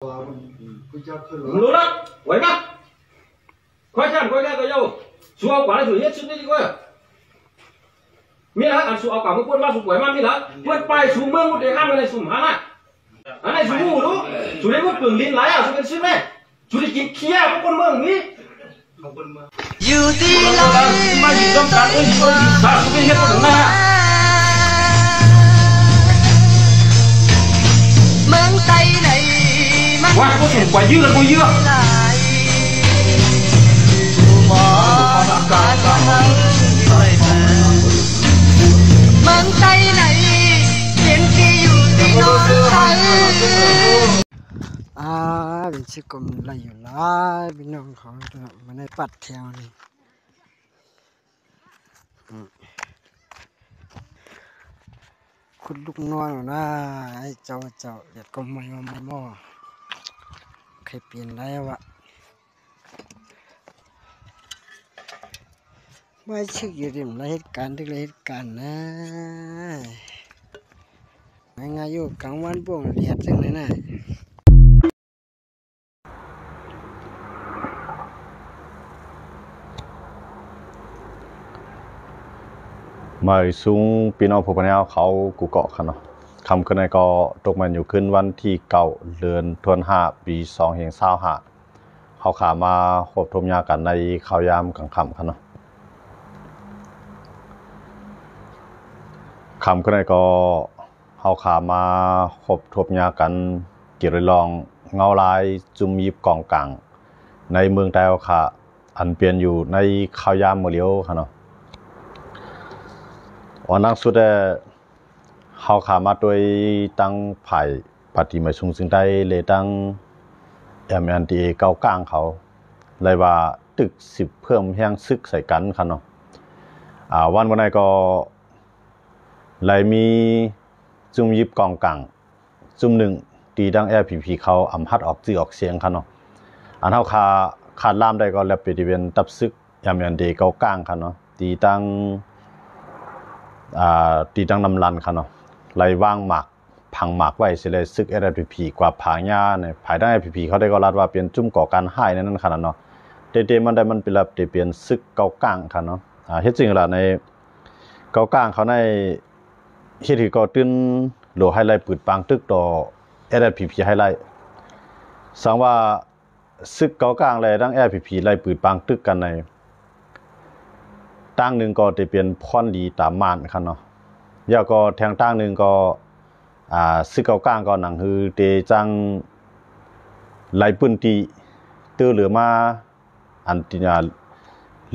รู้แล้วไหวปะค่อยแค่ค่อยแค่ก็เยาสู้เอากว่าเลยสุดเฮ็ดชุดนี้ดีกว่ามีอะไรกันสู้เอากว่ามึงควรมาสู้ไหวมามีอะไรควรไปสู้เมืองมึงเดี๋ยวข้ามไปในสุ่มหาละอันไหนสู้มึงรู้สู้ได้มึงเปลืองลิ้นไหลอ่ะสู้เป็นชิ้นไหมสู้ได้กินเคี้ยวพวกคนเมืองนี้อยู่ที่ไหนมาอยู่ต้องการอยู่สาสู้เป็นเฮ็ดคนหน้าเมืองไทยไหนว่ากูส่งกว่าเยอะกูเยอะเมืองไทยไหนเพียงที่อยู่ที่นอนไทยเป็นชื่อกลมอะไรอยู่ล่ะพี่น้องเขามาในปัดแถวนี่คุณลูกน้อยนะไอ้เจ้าเด็ดก็ไม่มาหม้อเคยเปลี่ยนได้วะไม่ชื่ออยู่ริมไรเหตุการณ์ทุกเหตุการณ์นะงานอยู่กลางวันบ่งเลียดซึ่งเลยนะมาสูงปีน้องผู้ปนเอาเขากูเกาะกันเนาะคำขึ้นในก็ตกมันอยู่ขึ้นวันที่9 เดือนธันวาคมปี2565เขาขามาควบทมยากันในข่าวยามกลางค่ำกันเนาะคำขึ้นในก็เขาขามาควบทมยากันเกี่ยวกับลองเงาลายจุ่มยิบกองกลางในเมืองไทยเขาขาอันเปลี่ยนอยู่ในข่าวยามเมื่อเลี้ยวกันเนาะวันนั้นสุดเขาขามาโดยตั้งฝ่ายปฏิมาชุมซึ่งได้เลยตั้งMNDA เก้ากลางเขาเลยว่าตึก10เพิ่มแห้งซึกใส่กันครับเนาะวันนั้นก็เลยมีจุ่มยิบกองกลางจุ่มหนึ่งตีดังLPP เขาอำพัดออกจื่อออกเสียงครับเนาะอันเขาขาดล่ามได้ก็แล้วไปที่เป็นตับซึกMNDA เก้ากลางครับเนาะตีตั้งนำลันค่ะเนาะไล่ว่างหมากพังหมากไว้เสเลยซึกLPP กว่าผางยาเนี่ยภายได้ LPP เขาได้ก็รัดว่าเปลี่ยนจุ่มก่อการให้นั่นขนาดเนาะเดมันได้มันเป็นแบบเปลี่ยนซึกเกากลางค่ะเนาะเฮ็ดจริงล่ะในเกากลางเขาในเฮ็ดที่ก็ตื่นโหลให้ไล่ปืดปางตึกต่อ LPP ให้ไล่สังว่าซึกเกากลางเลยทั้ง LPP ไล่ปืดปางตึกกันในตั้งหนึ่งก็จะเป็นพรดีตามมานครับเนาะยาก็แทงตั้งหนึ่งก็ซึกเกากลางก็หนังคือเตจังไล่ปืนตีตื้อเหลือมาอันติญา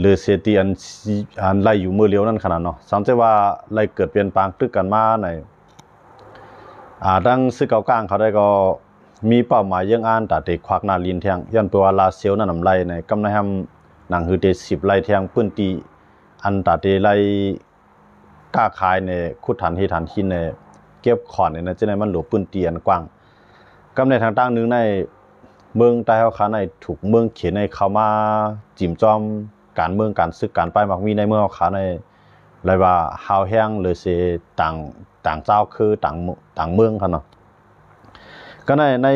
เลือเสียตีอันไล่อยู่มือเลี้ยวนั่นขนาดเนาะสังเกตว่าไล่เกิดเปลี่ยนปางตึกกันมาในดังซึกเกากลางเขาได้ก็มีเป้าหมายยังอ่านแต่เตควักนาลินแทงยันเปว่าลาเซียวนั่นนำไล่ในกำในทำหนังคือเต10ไล่แทงปืนตีอันตาเตไลกล้าขายในคุดฐานที่ฐานที่ในเก็บขอนในนั้นจะได้มันหลบปืนเตียนกว้างกำในทางตั้งนึงในเมืองใต้เขาขาในถูกเมืองเขียนในเขามาจิ้มจอมการเมืองการศึกการป้ายมักมีในเมืองเขาขาในไรว่าฮาวแห้งหรือเสต่างเจ้าคือต่างเมืองเขาเนาะก็ใน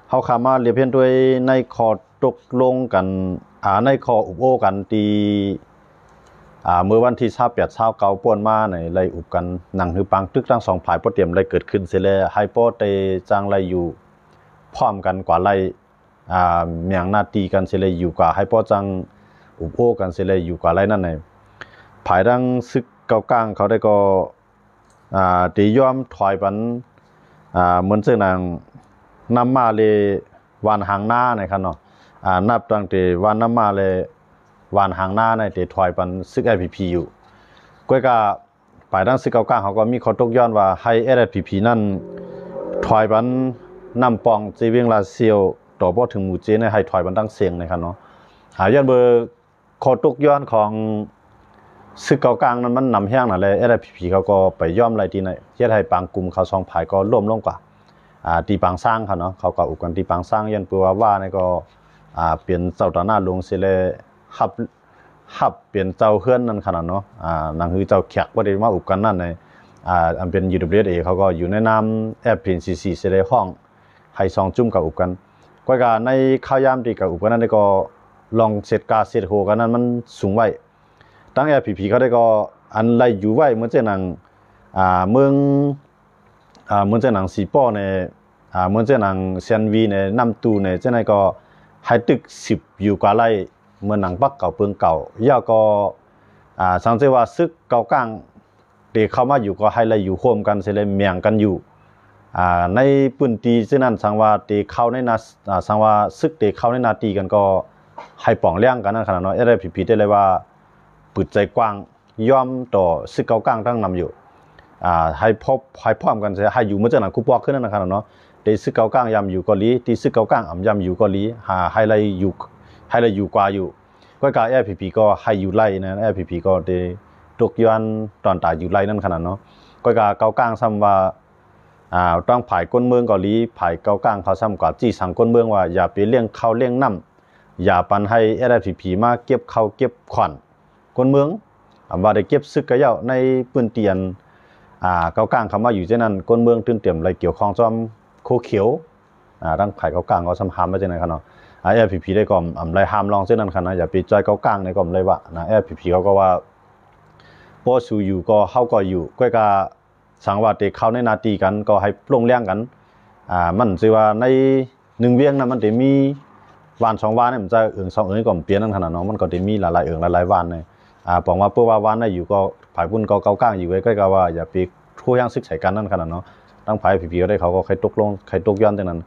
เขาขามาเรียบเพียนด้วยในคอตกลงกันในคออุบโอกันตีเมื่อวันที่28-29ป่วนมาในไล่อุบกันหนังหือปังตึกทั้งสองฝ่ายบ่เตรียมไล่เกิดขึ้นเสียแล้วไฮโปเตจังไล่อยู่พร้อมกันกว่าไล่เมียงนาตีกันเสียเลยอยู่กว่าไฮโปจังอุบโอกันเสียเลยอยู่กว่าไล่นั่นในภายดังซึกเกากลางเขาได้ก็ตียอมถอยปันเหมือนซึ่งนางนำมาเลยวันหางหน้าในคันเนาะนับตั้งแต่วันนำมาเลยวันหางหน้าในเตถอยปันซึก LPP อยู่ก้อยก็ฝ่ายด้านซึกเกากลางเขาก็มีข้อตกย้อนว่าให้ LPP นั่นถอยปันนำปองจีเวียงลาเซียวต่อบ่ถึงหมู่เจในให้ถอยปันตั้งเสียงในครับเนาะย้อนเบอร์ข้อตกย้อนของซึกเกากลางนั้นมันนำแห้งนั่นแหละ LPP เขาก็ไปย่อมไรที่ไหนเฮ็ดให้ปางกลุ่มเขา2ฝ่ายก็ล่มลงกว่าตีปางสร้างครับเนาะเขาก็อุกกันตีปางสร้างย้อนเปื้อว่าในก็เปลี่ยนเจ้าตาหน้าลงเสียเลยหับเปลี่ยนเจ้าเฮือนนั่นขนาดเนาะนั่นคือเจ้าแขกบ่ได้มาอุบกันนั่นในอันเป็น UWSA เขาก็อยู่ในนามแอป PNCC เสเลยห้อง ให้สองจุ่มกับอุบกันก็การในข้าวยามที่กับอุบกันนั้นก็ลองเสร็จกาเสร็จโหกันนั้นมันสูงไว้ตั้งLPPเขาได้ก็อันไรอยู่ไว้เหมือนเจ้าหนังเมืองเหมือนเจ้าหนังสีป้อในเหมือนเจ้าหนังเซนวีในน้ำตูในเจ้าไหนก็ให้ตึก10อยู่กว่าไรเมืองหนังปักเก่าเปิงเก่าย่าก็สังเกตว่าซึกเก่ากลางเด็กเข้ามาอยู่ก็ให้ไรอยู่โฮมกันเสร็จเลยเมียงกันอยู่ในพื้นที่เช่นนั้นสังว่าเด็กเข้าในนาสังว่าซึกเด็กเข้าในนาตีกันก็ให้ป่องเลี้ยงกันนั่นขนาดน้อยอะไรผิดๆได้เลยว่าปืดใจกว้างย่อมต่อซึกเก่ากลางตั้งนำอยู่ให้พร้อมกันให้อยู่เมื่อเจ้าหนังคุปปอกขึ้นนั่นขนาดเนาะเด็กซึกเก่ากลางยำอยู่เกาหลีตีซึกเก่ากลางยำอยู่เกาหลีให้ไรอยู่กว่าอยู่ก็การLPPก็ให้อยู่ไล่นะLPPก็เดตกย้อนตอนตายอยู่ไล่นั่นขนาดเนาะก็การเก่ากลางซ้ำว่าต้องผ่ายก้นเมืองเกาหลีผ่ายเก่ากลางเขาซ้ำกว่าจี้สั่งก้นเมืองว่าอย่าไปเลี้ยงข้าวเลี้ยงน้ำอย่าปันให้LPPมาเก็บข้าวเก็บขวัญก้นเมืองว่าได้เก็บซึกกระเย้าในพื้นเตียนเก่ากลางเขามาอยู่เช่นนั้นก้นเมืองตื่นเต็มไรเกี่ยวข้องซ้ำโคเขียวตั้งผ่ายเก่ากลางเขาซ้ำหามไว้เช่นนั้นขนาดLPP ได้ก็ไรห้ามลองเช่นนั้นขนาดอย่าไปจอยเก่ากลางในก็เลยว่าLPP เขาก็ว่าพอสู่อยู่ก็เข้าก็อยู่ก็กาสังว่าเด็กเข้าในนาตีกันก็ให้ปลงเลี้ยงกันมันสิว่าใน1เวียงนะมันจะมีวัน2วันเนี่ยมันจะ2ก็เปลี่ยนนั่นขนาดเนาะมันก็จะมีหลายหลายวันเนี่ยบอกว่าเพื่อว่าวันได้อยู่ก็ผ่ายพุ่นก็เก่ากลางอยู่ไว้ก็ว่าอย่าไปทั่วย่างซึกใส่กันนั่นขนาดเนาะตั้งผ่ายผีก็ได้เขาก็ใครตกลงใครตกย้อนตรงนั้น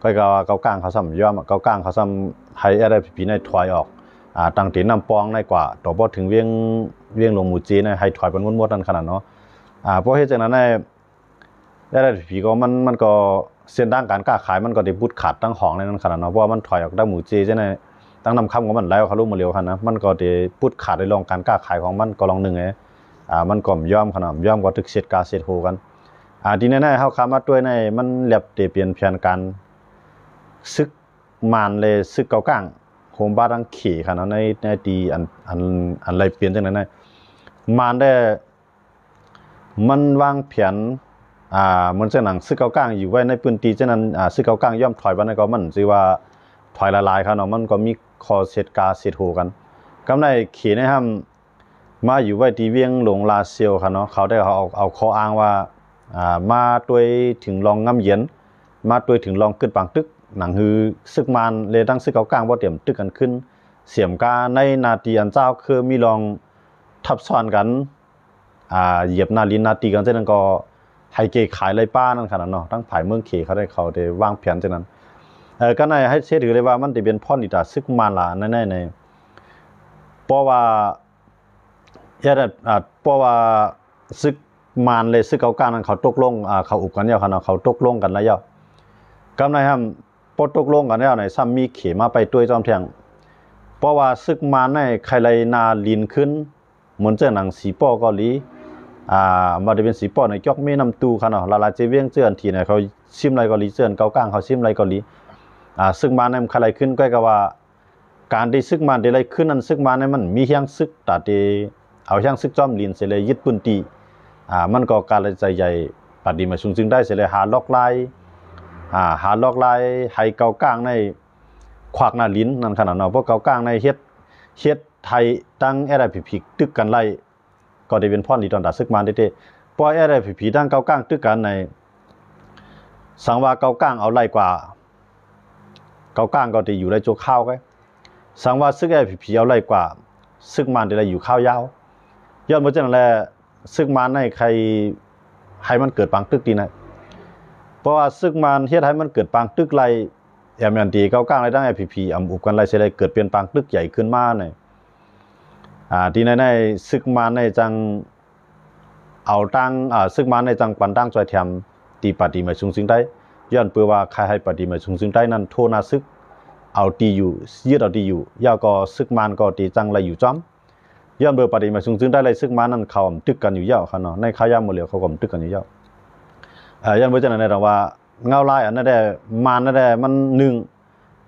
ก็ว่าเก่ากลางเขาซ้ำย่อมเก่ากลางเขาซ้ำให้อะไรผีในถอยออกตั้งตีน้ำปองในกว่าต่อพอถึงเวียงลงหมู่จีนให้ถอยเป็นม้วนๆนั่นขนาดเนาะเพราะเหตุจากนั้นได้ผีก็มันก็เส้นทางการค้าขายมันก็ได้บุดขาดตั้งของในนั้นขนาดเนาะเพราะว่ามันถอยออกได้หมู่จีใช่ไหมตั้งนำคำของมันแล้วเขารู้มาเร็วขนาดนะมันก็ได้บุดขาดในรองการค้าขายของมันก็ลองหนึ่งมันก็ย่อมขนาดย่อมก็ถึกเสร็จกาเสร็จโหกันทีนี้เขาคำว่าด้วยในมันเรียบเปลี่ยนแผนการซึกมานเลยซึกเก่ากลางโฮมบ้านดังขี่ขนาดในตีอันไรเปลี่ยนจังนั้นมานได้มันวางแผนมันจะหนังซึกเก่ากลางอยู่ไว้ในพื้นที่ฉะนั้นซึกเก่ากลางย่อมถอยบ้านก็มันสิว่าถอยละลายครับเนาะมันก็มีคอเซตกาเซตโหกันกำไรขี่ในห้ามมาอยู่ไว้ที่เวียงหลงลาเซียวครับเนาะเขาได้เอาข้ออ้างว่ามาด้วยถึงลองงำเย็นมาด้วยถึงลองขึ้นปังตึกหนังฮือซึกมานเลยตั้งซึกเก่ากลางบ่เตรียมตึกกันขึ้นเสียมกาในนาทีอันเจ้าคือมีลองทับซ้อนกันเหยียบนาลินนาตีกันเช่นนั้นก็ให้เกขายไรป้านั่นขนาดเนาะตั้งผ่ายเมืองเขเขาได้วางแผนเช่นนั้นก็ในให้เชื่อถือเลยว่ามันจะเป็นพ่อนิตาซึกมาลาในเพราะว่าเพราะว่าซึกมานเลยซึกเก่ากลางนั้นเขาตกลงเขาอุบกันแล้วขนาดเขาตกลงกันแล้วกำไรห้ามพอตกลงกันแล้วในซ้ำมีเขมาไปด้วยจอมเทียงเพราะว่าซึกมานในใครไรนาลินขึ้นเหมือนเจ้าหนังสีป้อเกาหลีมาได้เป็นสีป้อในจอกเมน้ำตูขนาดลาเจเวียงเจือนทีเนี่ยเขาซิมไรเกาหลีเจือนเก่ากลางเขาซิมไรเกาหลีซึ่งมาในใครไรขึ้นก็กว่าการที่ซึกมาได้ไรขึ้นนั้นซึกมาในมันมีเฮียงซึกแต่ที่เอาเฮียงซึกจอมลินเสเลยยึดพื้นที่มันก็การใจใหญ่ปฏิมาชุงจึงได้เสเลยหาล็อกไลให้เก่ากลางในขวากหน้าลิ้นนั่นขนาดเนาะเพราะเก่ากลางในเฮ็ดไทยตั้งLPPตึกกันไล่ก็ได้เป็นพ่อดีตอนตัดซึกมาได้เพราะLPPตั้งเก่ากลางตึกกันในสังว่าเก่ากลางเอาไล่กว่าเก่ากลางก็ได้อยู่ในโจข้าวไว้สังว่าซึกLPPเอาไล่กว่าซึกมันได้อยู่ข้าวยาวย้อนมาจากนั้นแหละซึกมันในใครให้มันเกิดปังตึกดีนะเพราะว่าซึกมันเฮ็ดให้มันเกิดปังตึกไรMND เก่ากลางไรตั้งLPPอุบกันไรเสเลยเกิดเปลี่ยนปังตึกใหญ่ขึ้นมาเนี่ยที่ในซึกมันในจังเอาตั้งซึกมันในจังปันตั้งจอยแถมตีปฏิมาชุงซึ่งได้ย้อนเพื่อว่าใครให้ปฏิมาชุงซึ่งได้นั้นโทนาซึกเอาตีอยู่ยืดเอาตีอยู่ย่าก็ซึกมันก็ตีจังไรอยู่จ้อมย้อนเบอร์ปฏิมาชุงซึ่งได้ไรซึกมันนั้นเขาตึกกันอยู่เยอะเขาเนาะในข้าวยามหมดเหลียวเขาก็ตึกกันอยู่เยอะย้อนเบอร์จังนั้นเราว่าเงาลายอันนั้นได้มันนั่นได้มันหนึ่ง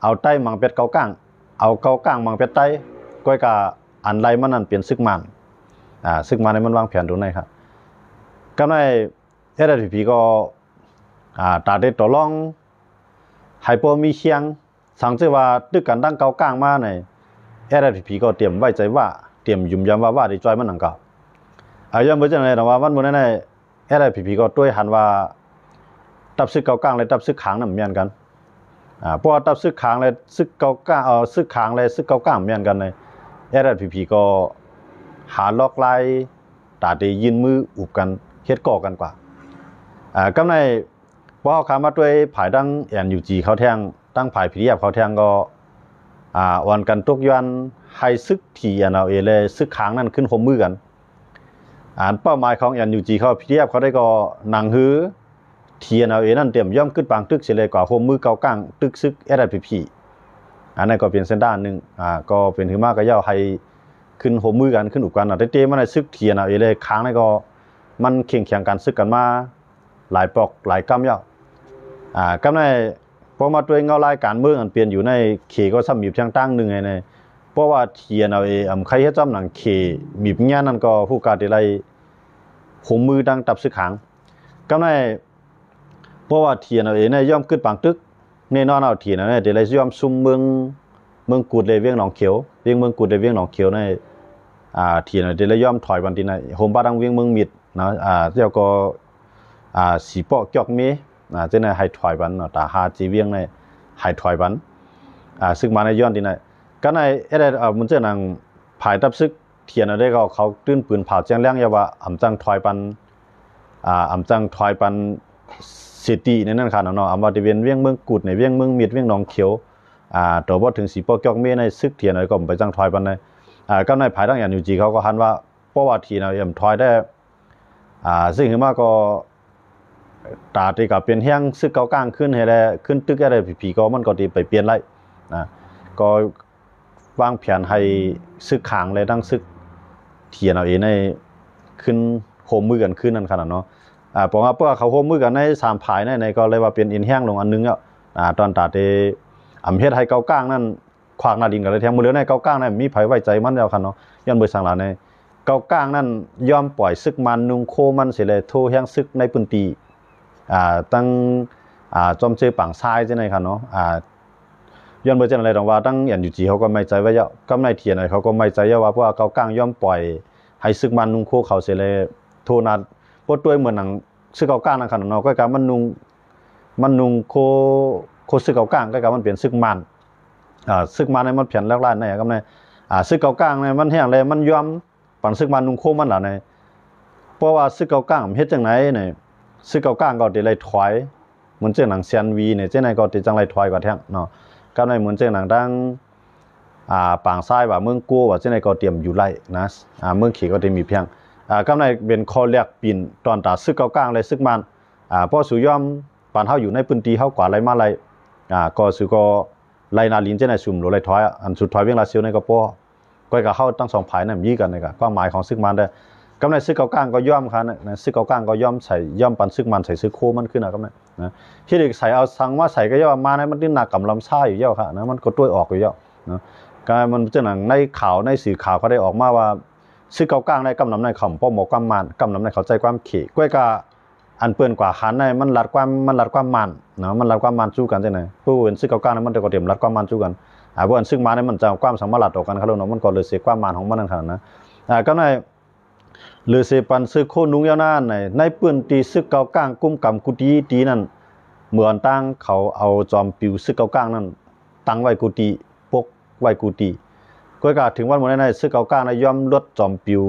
เอาใต้มังเป็ดเก่ากลางเอาเก่ากลางมังเป็ดใต้ก้อยกาอันไรมันนั่นเปลี่ยนซึกมันซึกมันในมันวางแผนตรงไหนครับก็ในLPPก็ตาเด็ดต่อรอง ให้พอมีเชียงสังเจว่าตึกกันตั้งเกากลางมาในLPP ก็เตรียมไว้ใจว่าเตรียมยุ่มยำว่าได้จอยมันหนังเก่าย้อนบ่จังได๋แต่ว่าวันมื้อนั้น LPP ก็ด้วยหันว่าตับซึกเกากลางและตับซึกขางนำแม่นกันเพราะตับซึกขางและซึกเกากลางซึกขางและซึกเกากลางแม่นกันใน LPP ก็หาล็อกไล่ตาได้ยินมืออุบกันเฮ็ดก่อกันกว่ากำในบ่เฮาคามาด้วยภายดัง NUG เขาแทงตั้งภาย PDF เขาแทงก็วันกันตกยันให้ซึกที่NLAเลยซึกขางนั้นขึ้นห่มมือกันเป้าหมายของ NUG เขา PDF เขาได้ก็หนังหือTNLA นั่นเตรียมย่อมขึ้นปางตึกเสียเลยกว่าห่มมือเก่ากลางตึกซึก LPP อันนั้นก็เป็นเส้นด้านนึงก็เป็นถือมากก็ย่อให้ขึ้นห่มมือกันขึ้นอุกกันเต้มันได้ซึกTNLAเลยค้างนั้นก็มันเคียงกันซึกกันมาหลายปอกหลายกำย่อกำในพอมาด้วยเงาลายการเมืองอันเปลี่ยนอยู่ในเขก็ซ้ำมีเพียงตั้งนึงไงในเพราะว่าTNLAใครเฮ็ดจ้ำหนังเขมีปัญญานั่นก็ผู้การได้ไล่ห่มมือดังตับซึกขางกำในเพราะว่าTNLAเนี่ยย่อมขึ้นปางตึกแน่นอนเอาTNLAเนี่ยได้ย่อมซุ่มเมืองกูดเลยเวียงหนองเขียวเวียงเมืองกูดเลยเวียงหนองเขียวในTNLAได้ย่อมถอยบันทีในโฮมบ้านดังเวียงเมืองมิดนะเจ้าก็สีเปาะจอกเมเจ้าในให้ถอยบันตาหาจีเวียงในให้ถอยบันซึ่งมาในย้อนที่ในก็ในมันเจ้านังภายตับซึกTNLAก็เขาตื้นปืนเผาแจ้งเลี้ยงยาว่าอำจังถอยปันสิตีในนั้นค่ะเนาะว่าที่เวียงเมืองกุดในเวียงเมืองมิดเวียงหนองเขียวตัวบ่ถึงสีปอกจอกเมในซึกTNLAก็ไปจังถอยปันในก็ในภายดังNUGเขาก็หันว่าเพราะว่าTNLAถอยได้ซึ่งคือมาก็ตาที่ก็เป็นแห้งซึกเก่ากลางขึ้นให้ได้ขึ้นตึกLPPก็มันก็สิไปเปลี่ยนไล่ก็วางแผนให้ซึกขางเลยตั้งซึกTNLAในขึ้นโฮมมือกันขึ้นนั่นขนาดเนาะเพราะว่าเขาโฮมมือกันใน3ภายในก็เลยว่าเป็นอินแห้งลงอันนึงแล้วตอนตาเตเฮ็ดให้เก่ากลางนั่นขวากหน้าดินกันเลยแทงมือเหลือในเก่ากลางนั่นมีไผไว้ใจมันแล้วคั่นเนาะย้อนเบิดสังหลาในเก่ากลางนั่นยอมปล่อยซึกมันนุงโคมันสิเลยโทแห้งซึกในพื้นที่ตั้งจอมเจอปังซ้ายจังได๋คั่นเนาะย้อนเบิดจังได๋ดอกว่าตั้งNUGเขาก็ไม่ใจไว้แล้วกำในTNLAเขาก็ไม่ใจว่าเพราะว่าเก่ากลางยอมปล่อยให้ซึกมันนุงโคเขาสิเลยโทนัดบ่ด้วยเหมือนหนังซึกเก่ากลางนั่นคั่นเนาะก็กะมันนุงโคซึกเก่ากลางก็กะมันเป็นซึกมันซึกมันในมันเพียนแล้วล้านในกำในซึกเก่ากลางในมันแห้งเลยมันยอมปันซึกมันนุงโคมันล่ะในเพราะว่าซึกเก่ากลางเฮ็ดจังได๋นี่ซึกเก่ากลางก็ได้ไล่ถอยเหมือนเจ้าหนังเซียนวีเนี่ยเจ้าไหนก็ได้จังไล่ถอยกว่าแท้เนาะก็ในเหมือนเจ้าหนังดังปางซ้ายว่าเมืองกัวว่าเจ้าไหนก็เตรียมอยู่ไล่นะเมืองเขก็ได้มีเพียงก็ในเป็นข้อแรกปีนตอนตาซึกเก่ากลางเลยซึกมันเพราะสุยอมปานเฮาอยู่ในพื้นที่เฮากว่าไล่มาไล่ก็สุก็ไล่นาลินเจ้าไหนซุ่มหรือไล่ถอยอันสุดถอยเวียงลาเซียวในก็ป้อก็เฮาทั้งสองฝ่ายนั้นมีกันนี่ก็ความหมายของซึกมันได้กำในซึกเก่ากลางก็ย่อมค่ะนะซึกเก่ากลางก็ย่อมใส่ย่อมปันซึกมันใส่ซึกโคมันขึ้นนะกำในนะที่เด็กใส่เอาสังว่าใส่ก็ย่อมาในมันดิ้นหนักกำลำซ่าอยู่ย่อค่ะนะมันก็ต้วยออกอยู่ย่อนะก็มันเจ้าหนังในข่าวในสื่อข่าวเขาได้ออกมาว่าซึกเก่ากลางในกำนำในคำป้อมความมันกำนำในเข้าใจความเขก้วยก็อันเปิ้นกว่าขันในมันรัดความมันเนาะมันรัดความมันสู้กันจังได๋ผู้เป็นซึกเก่ากลางนั้นมันก็เตรียมรัดความมันสู้กันบ่อันซึกมาในมันจะความสามารถรัดออกกันเขาเนาะมันก็เลยเสียความมันของมันนั่นขนาดนะก็ในหรือเสปันซึกโคนุงยาวนานในปืนตีซึกเก่ากลางกุ้มกำกุฏิตีนั่นเหมือนตั้งเขาเอาจอมปิวซึกเก่ากลางนั่นตั้งไว้กุฏิปกไว้กุฏิก็กะถึงวันมื้อนั้นซึกเก่ากลางย่อมลดจอมปิว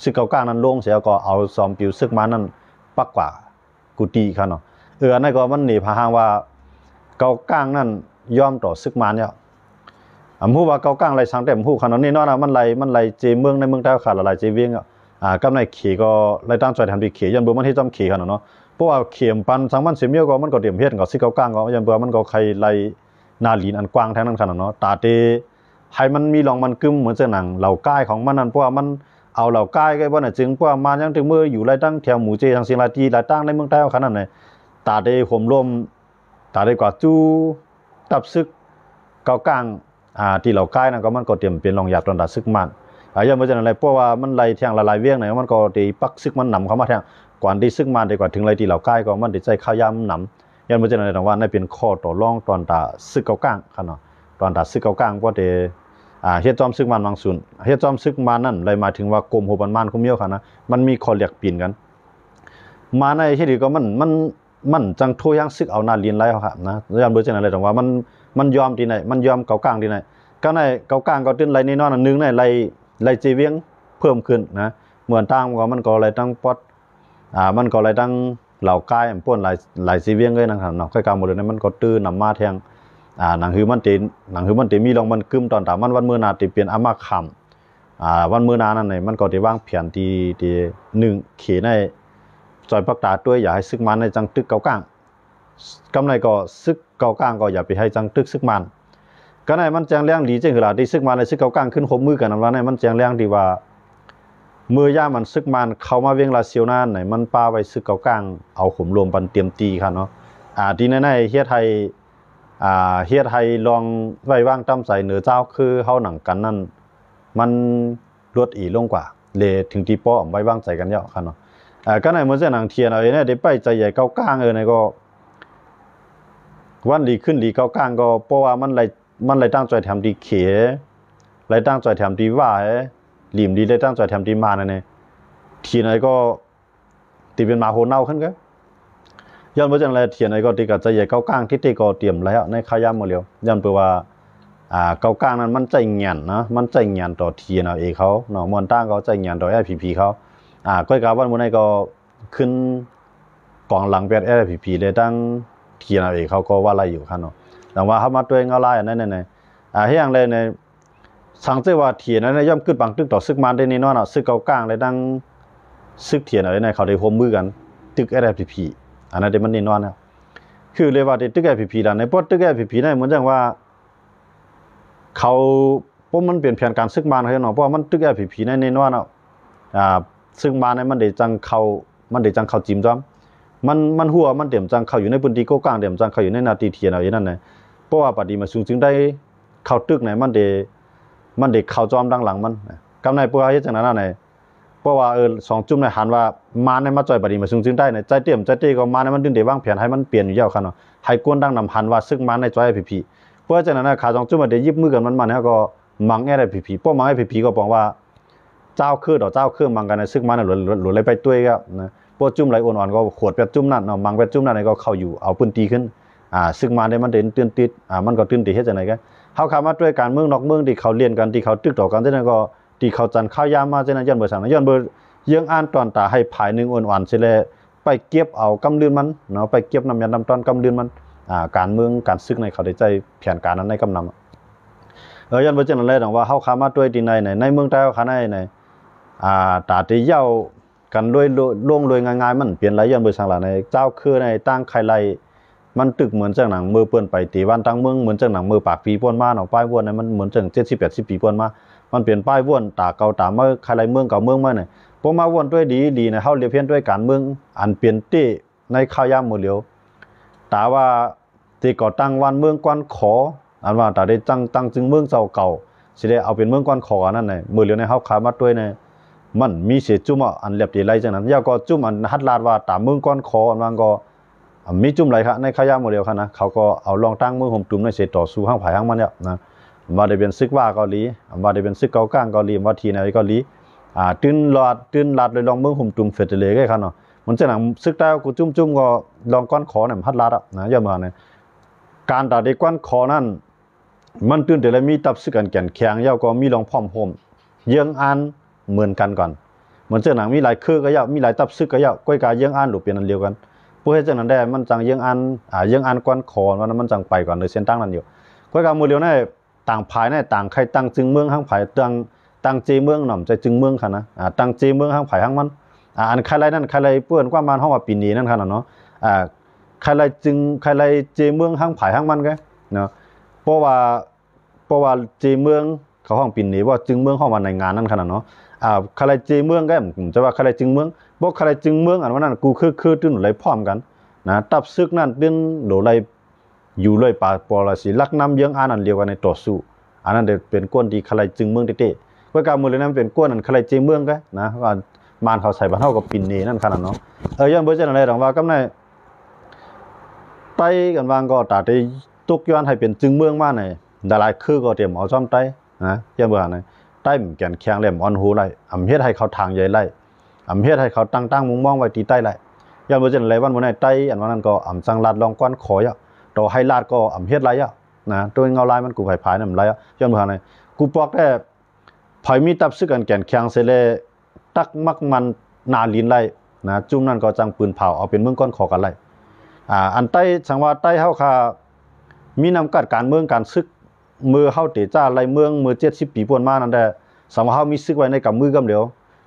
ซึกเก่ากลางนั้นลงเสียก็เอาจอมปิวซึกมานั้นปักกว่ากุฏิคั่นเนาะอันนั้นก็มันหนีพาหางว่าเก่ากลางนั้นยอมต่อซึกมันเนี่ยฮู้ว่าเก่ากลางไรสังแต่ฮู้คั่นเนาะนี่เนาะมันไหลเจเมืองในเมืองใต้ขาดหลายเจเวียงกำในเขก็ไล่ตั้งใจทำดีเขยันเบื่อมันที่จำเขขนาดเนาะเพราะว่าเข็มปันสังมันเสียเมียก็มันก็เตรียมเฮ็ดก็สิเก่ากลางก็ยันเบื่อมันก็ใครไล่นาลีนอันกว้างแท้นั้นขนาดเนาะตาเตให้มันมีลองมันกึมเหมือนเจ้าหนังเหล่าก้ายของมันนั่นเพราะว่ามันเอาเหล่าก้ายก็บ่น่ะจึงเพราะว่ามันยังถึงมืออยู่ไล่ตั้งแถวหมู่เจทางเชียงรายที่ไล่ตั้งในเมืองใต้ขนาดนั้นตาเตห่มลมตาเตกว่าจู้ตับซึกเก่ากลางที่เหล่าก้ายนั่นก็มันก็เตรียมเป็นรองหยาบตอนตาซึกมันยังบ่จังได๋เพราะว่ามันไหลแทงละลายเวียงไหนมันก็ได้ปักซึกมันนำเข้ามาแทงก่อนที่ซึกมันได้กว่าถึงไหลที่เหล่าก้ายก็มันได้ใจข้าวยามนำ ยันบ่เจนอะไรต่างว่าในเป็นข้อต่อรองตอนตาซึกเกากลางคั่นเนาะตอนตาซึกเกากลางบ่ได้เฮ็ดจอมซึกมันบางส่วนเฮ็ดจอมซึกมันนั่นเลยหมายถึงว่ากรมโหบันมันคุมเหี่ยวคั่นนะมันมีข้อเรียกปีนกันมาในเฮ็ดดีก็มันจังโทยังซึกเอาหน้าเรียนไรเฮาครับนะยันบ่เจนอะไรต่างว่ามันยอมที่ไหนมันยอมเกากลางที่ไหนก็ในเกากลางก็ตื้นไรนี่นอนนึงในไรเจเวียงเพิ่มขึ้นนะเหมือนทางว่ามันก็อะไรตั้งปอดมันก็อะไรตั้งเหล่ากายป่นหลายซีเวียงเลยนะครับเนาะค่อยกลางหมดเลยนะมันก็ตื้อนำมาแทงหนังหือมันติมีลองมันกึมตอนตามันวันมื้อนาติเปลี่ยนอามาค่ำวันมื้อนานั่นนี่มันก็ได้วางแผนที่1เขในซอยปักตาด้วยอย่าให้ซึกมันในจังตึกเกากลางกำไรก็ซึกเกากลางก็อย่าไปให้จังตึกซึกมันก็ในมันแจ้งแรงดีจังคือล่ะที่ซึกมันในซึกเกากลางขึ้นคบมือกันว่าในมันแจ้งแรงดีว่ามือย่ามันซึกมันเข้ามาเวียงลาเซียวนั่นไหนมันปาไว้ซึกเกากลางเอาขุมรวมปันเตรียมตีครับเนาะที่ในเฮ็ดให้ลองไว้วางตำใส่เหนือเจ้าคือเฮาหนังกันนั่นมันรวดอีลงกว่าเลยถึงที่ป้อไว้วางใจกันเยอะครับเนาะก็ในมื้อเช้าหนังเทียนเอาเนี่ยได้ไปใจใหญ่เกากลางในก็วันดีขึ้นดีเกากลางก็เพราะว่ามันเลยตั้งใจทำดีเขเลยตั้งใจทำดีว่าหลิมดีได้ตั้งใจทำดีมานั่นเองทีไหนก็ตีเป็นมาโหเน่าขึ้นก็ย้อนไปจังไรทีไหนก็ตีกับใจใหญ่เกากลางที่ตีก็เตรียมแล้วในขายามหมดแล้วย้อนไปว่าเกากลางนั้นมันใจเงียนนะมันใจเงียนต่อทีเอาเองเขาเนาะมวนตั้งเขาใจเงียนต่อFPPเขาก้อยกาวันมื้อนี้ก็ขึ้นกองหลังเป็นFPPเลยตั้งทีเอาเองเขาก็ว่าอะไรอยู่ครับเนาะแต่ว่าเฮามาตัวเองเอาลายอันนั้นในเฮ็ดหยังเลยในสังเกตว่าเถียนนั้นย่อมขึ้นบางตึกต่อซึกมันได้แน่นอนซึกเกากลางเลยดังซึกเถียนในเขาได้ร่วมมือกันตึก FPP อันนั้นได้มันแน่นอนนะคือเลยว่าตึก FPP ล่ะในพอตึก FPP นั้นเหมือนจังว่าเขาเพราะมันเปลี่ยนแผนการซึกมันเฮาเนาะเพราะมันตึก FPP นั้นแน่นอนซึกมันมันได้จังเข้าจิ้มจ้อมมันหัวมันเต็มจังเข้าอยู่ในพื้นที่เกากลางเต็มจังเข้าอยู่ในนาทีเถียนเอาอย่างนั้นน่ะเพราะว่าปฏิมาสูงจึงได้เข้าตึกไหนมันได้เข้าจอมดังหลังมันกำในปัวเฮ็ดจังนั้นน่ะเพราะว่า2จุ่มในหันว่ามาในมาจ่อยปฏิมาสูงจึงได้ใจเต็มใจเตก็มาในมันดึงได้วางแผนให้มันเปลี่ยนอยู่ยาวคั่นเนาะให้กวนดังนำหันว่าซึกมันในจ่อย FPP เพราะจังนั้นน่ะขา2จุ่มได้ยิบมือกันมันก็มังFPP เพราะมังFPP ก็บอกว่าเจ้าคือเจ้าคือมังกันในซึกมันน่ะหลุดเลยไปตุ้ยครับนะพวกจุ่มไหลอ่อนๆก็ขวดเป็ดจุ่มนั่นเนาะมังเป็ดจุ่มนั่นก็เข้าอยู่เอาปืนตีขึ้นซึ่งมาได้มันเด่นตื่นติดมันก็ตื่นติดเฮ็ดจังได๋ก็เฮาเข้ามาด้วยการเมืองนอกเมืองที่เขาเรียนกันที่เขาตึกต่อกันจังนั้นก็ที่เขาจันข้าวยามมาจังนั้นย้อนเบอร์3ย้อนเบอร์ยังอ่านตอนตาให้ภายนึงอ่อนๆสิแลไปเก็บเอากำลืนมันเนาะไปเก็บน้ำยาน้ำตอนกำลืนมันการเมืองการซึกในเขาได้ใจแผนการนั้นในกำนำย้อนเบอร์จังนั้นแลดังว่าเฮาเข้ามาด้วยที่ในเมืองใต้เขาในตาที่เย้ากันด้วยล่วงโดยง่ายๆมันเปลี่ยนหลายอย่างเบอร์สังหลาในเจ้าคือในตั้งไข่ไล่มันตึกเหมือนจังหนังมือเปิ้นไปตีวันตั้งเมืองเหมือนจังหนังมือปากปีป่วนมาเนาะป้ายว่นมันเหมือนจัง70 80ปีป่วนมามันเปลี่ยนป้ายว่นตาเก่าตามาไข่ไล่เมืองเก่าเมืองมาเนี่ยพอมาว่นด้วยดีนะเฮาเรียกเพี้ยนด้วยการเมืองอันเปลี่ยนตี้ในข้าวยามหมดแล้วตาว่าที่ก่อตั้งวันเมืองกวนขออันว่าตาได้ตั้งจึงเมืองเจ้าเก่าสิได้เอาเป็นเมืองกวนขออันนั้นน่ะมื้อแล้วในเฮาขามาด้วยเนี่ยมันมีเสียจุ่มอันเรียบดีไรจังนั้นยาก็จุ่มอันฮัดลาดว่าตามเมืองก้อนคออันว่าก็มีจุ่มไรครับในขยะโมเดลครับนะเขาก็เอาลองตั้งเมืองห่มตุ่มในเสต่อสู้ห้างผายห้างมันเนี่ยนะมาได้เป็นซึกว่าเกาหลีมาได้เป็นซึกเกากลางเกาหลีมาทีไหนเกาหลีตื้นลาดเลยลองเมืองห่มตุ่มเฟดเลยครับเนาะมันจะหนังซึกใต้กูจุ่มก็ลองก้อนคอเนี่ยฮัดลาดนะย่ามาเนี่ยการตัดได้ก้อนคอนั่นมันตื้นแต่ละมีตับซึกกันแก่นแข็งยาก็มีลองพร้อมห่มเยื่องอันเหมือนกันก่อนเหมือนเจ้าหนังมีหลายคือก็ยาวมีหลายตับซึกก็ยาวก้อยกาเยื่องอันหรือเปลี่ยนอันเดียวกันผู้ให้เจ้านั้นได้มันจังเยื่องอันก้อนคอวันนั้นมันจังไปก่อนเลยเส้นตั้งนั้นอยู่ก้อยกามือเดียวในต่างภายในต่างใครตั้งจึงเมืองห้างภายตั้งเจเมืองหน่อมใจจึงเมืองค่ะนะตั้งเจเมืองห้างภายห้างมันอันใครไรนั่นใครไรเปื้อนกว่ามันห้องว่าปีนี้นั่นค่ะเนาะใครไรเจเมืองห้างภายห้างมันก็เนาะเพราะว่าเจเมืองเขาห้องปีนี้ว่าจึงเมืองห้องวันในงานนั่นขนาดเนาะใครเจเมืองก็จะว่าใครจึงเมืองบอกใครจึงเมืองอันว่านั่นกูคือตื้นไหลพร้อมกันนะตับซึกนั่นตื้นโหลไหลอยู่เลยป่าปอละสิลักน้ำเยื้องอันเดียวกันในต่อสู้อันนั้นเป็นก้นที่ใครจึงเมืองเตะเพื่อการมือเลยนั้นเป็นก้นอันใครเจเมืองก็นะว่ามานเขาใส่บ้านเท่ากับปินนี่นั่นขนาดเนาะย้อนเบอร์เจนอะไรหลังว่ากำใน ใต้กันวางก็ตาที่ตุกย้อนให้เป็นจึงเมืองมาในดาลายคือก็เตรียมเอาซ่อมใต้นะยังบ่นะใต้แก่นแข็งแหลมอ่อนหูไล่อำเฮ็ดให้เขาทางใหญ่ไล่อำเฮ็ดให้เขาตั้งมุมมองไว้ที่ใต้ไล่ยังบ่จังได๋วันบ่ได้ใต้อันว่านั้นก็อำสังลาดลองกวนขอยอ่ะต่อให้ลาดก็อำเฮ็ดไรอ่ะนะตัวเงาลายมันกูไผๆนำไรอ่ะยังบ่นะกูปอกแต่ไผมีตับซึกกันแก่นแข็งเสเลตักมักมันนาลินไล่นะจุ่มนั้นก็จังปืนเผาเอาเป็นเมืองก้อนขอกันไล่อันใต้สังว่าใต้เฮาค่ะมีนำกัดการเมืองการซึกมือเฮาเตจ้าไล่เมืองมือ70ปีป่วนมานั่นแต่สังว่าเฮามีซึกไว้ในกับมือกำเดียว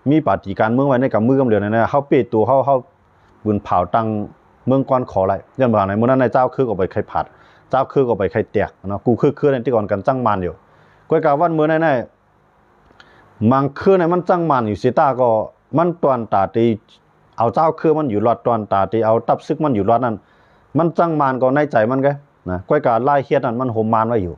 มีปฏิการเมืองไว้ในกับมือกำเดียวนั่นนะเฮาเปตัวเฮาปืนเผาตั้งเมืองก้อนขอไล่ยันว่าไหนมื้อนั้นในเจ้าคือก็ไปใครผัดเจ้าคือก็ไปใครแตกเนาะกูคือในที่ก่อนกันจังมันอยู่ก้อยกะวันมื้อนั้นมังคือในมันจังมันอยู่สิตาก็มันตอนตาตีเอาเจ้าคือมันอยู่รอดตอนตาตีเอาตับซึกมันอยู่รอดนั่นมันจังมันก็ในใจมันไงนะก้อยกาไล่เฮ็ดนั่นมันโหมมานไว้อยู่